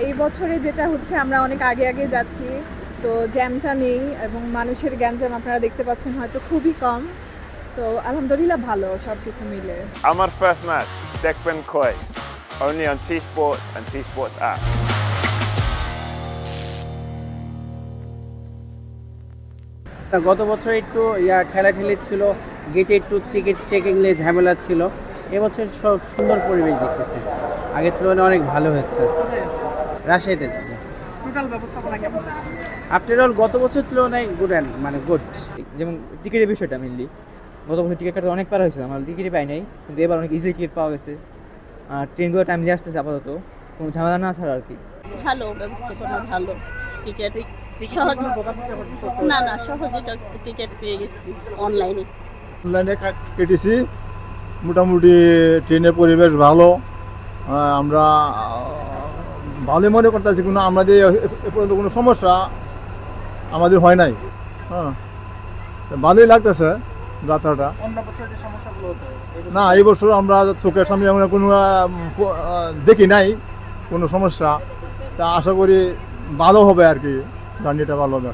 এই বছরে যেটা হচ্ছে আমরা অনেক আগে আগে যাচ্ছি, তো জ্যামটা নেই এবং মানুষের গ্যাঞ্জাম আপনারা দেখতে পাচ্ছেন হয়তো খুবই কম। তো আলহামদুলিল্লাহ ভালো সব কিছু মিলে। Our first match, Dekben Koi, only on T Sports and T Sports app. গত বছর একটু ঠেলাঠেলি ছিল, গেটে একটু টিকিট চেকিং নিয়ে ঝামেলা ছিল। এবছর সব সুন্দর পরিবেশ দেখতেছি, আগের তুলনায় অনেক ভালো হয়েছে। রাজশাহীতে যাবে। আফটার অল গত বছর তুলনায় গুড গুড। যেমন টিকিটের বিষয়টা মেনলি, গত বছর টিকিট কাটা অনেক পারা হয়েছিল, আমার টিকিটই পাই নাই, কিন্তু এবার অনেক ইজিলি টিকিট পাওয়া গেছে। আর ট্রেনগুলো টাইম দিয়ে আসতেছে আপাতত, কোনো ঝামেলা না ছাড়া আর কি। ভালো ব্যবস্থাপনা, ভালো টিকিট সহজে টিকিট পেয়ে গেছি অনলাইনে কেটেছি। মোটামুটি ট্রেনের পরিবেশ ভালো, আমরা ভালোই মনে করতেছি। কোনো আমাদের এ পর্যন্ত কোনো সমস্যা আমাদের হয় নাই। হ্যাঁ, ভালোই লাগতেছে যাত্রাটা। না, এই বছর আমরা চোখের সামনে আমরা কোনো দেখি নাই কোনো সমস্যা। তা আশা করি ভালো হবে আর কি, জার্নিটা ভালো হবে।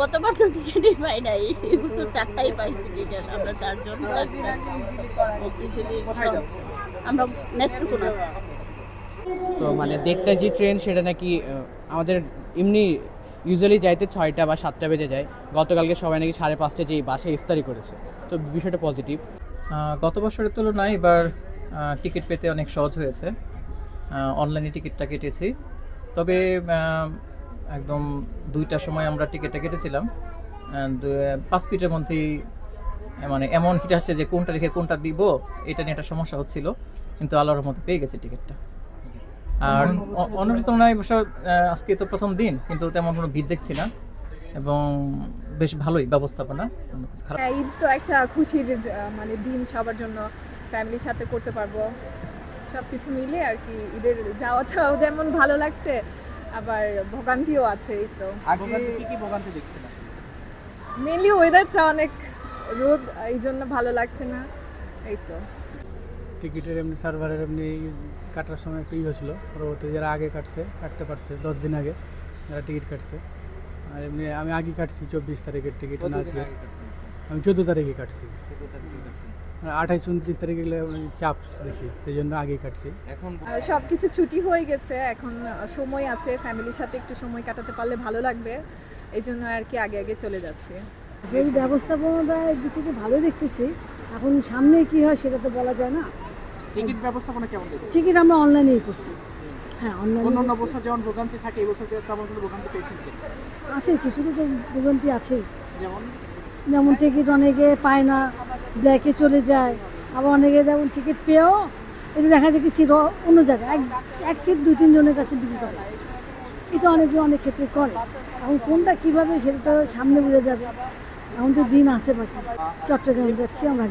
গতবার তো টিকিটই পাই নাই, এবছর 4টাই পাইছি টিকিট। আমরা 4 জন আমরা নেত্রকোনা। তো মানে 1:30 যে ট্রেন সেটা নাকি আমাদের এমনি ইউজুয়ালি যাইতে 6টা বা 7টা বেজে যায়। গতকালকে সবাই নাকি 5:30 যেই বাসে ইফতারি করেছে, তো বিষয়টা পজিটিভ। গত বছরের তুলনায় এবার টিকিট পেতে অনেক সহজ হয়েছে। অনলাইনে টিকিটটা কেটেছি, তবে একদম 2টার সময় আমরা টিকিটটা কেটেছিলাম। 5 মিনিটের মধ্যেই মানে এমন হিট আসছে যে কোনটা রেখে কোনটা দিব, এটা নিয়ে একটা সমস্যা হচ্ছিল, কিন্তু আল্লাহর মধ্যে পেয়ে গেছে টিকিটটা। আর অন্য তুলনায় আজকে তো প্রথম দিন, কিন্তু তেমন কোনো ভিড় দেখছি না এবং বেশ ভালোই ব্যবস্থাপনা। ঈদ তো একটা খুশির মানে দিন সবার জন্য, ফ্যামিলির সাথে করতে পারবো সব কিছু মিলে আর কি। ঈদের যাওয়াটাও যেমন ভালো লাগছে, আবার ভোগান্তিও আছে। এই তো মেনলি ওয়েদারটা অনেক রোদ, এই জন্য ভালো লাগছে না। এই তো টিকিটের এমনি সার্ভারের এমনি কাটার সময় একটু হয়েছিল, পরবর্তী যারা আগে কাটতে পারছে 10 দিন আগে যারা টিকিট কাটছে। আর এমনি আমি আগে কাটছি 24 তারিখের টিকিট, না আজকে আমি 14 তারিখে কাটছি। 28-29 তারিখে গেলে চাপ বেশি, সেই জন্য আগেই কাটছি। এখন সব কিছু ছুটি হয়ে গেছে, এখন সময় আছে, ফ্যামিলির সাথে একটু সময় কাটাতে পারলে ভালো লাগবে, এই জন্য আর কি আগে আগে চলে যাচ্ছে। এই ব্যবস্থাপনাটা একদিক থেকে ভালো দেখতেছি, এখন সামনে কি হয় সেটা তো বলা যায় না। টিকিট ব্যবস্থাপনা কেমন দেখছেন? টিকিট আমরা অনলাইনেই করছি। হ্যাঁ, অনলাইনে। অন্যান্য বছর যেমন ভোগান্তি থাকে, এই বছর তেমন কোনো ভোগান্তি পেয়েছেন কি? আছে, কিছু তো ভোগান্তি আছে। যেমন টিকিট অনেকে পায় না, ব্ল্যাকে চলে যায়, আবার অনেকে যেমন টিকিট পেয়েও এটা দেখা যায় কি সিট অন্য জায়গায় এক সিট 2-3 জনের কাছে বিক্রি করে। এটা অনেক ক্ষেত্রে করে। এখন কোনটা কীভাবে সেটা তো সামনে বুঝে যাবে, এখন তো দিন আছে বাকি। চট্টগ্রাম যাচ্ছি আমরা।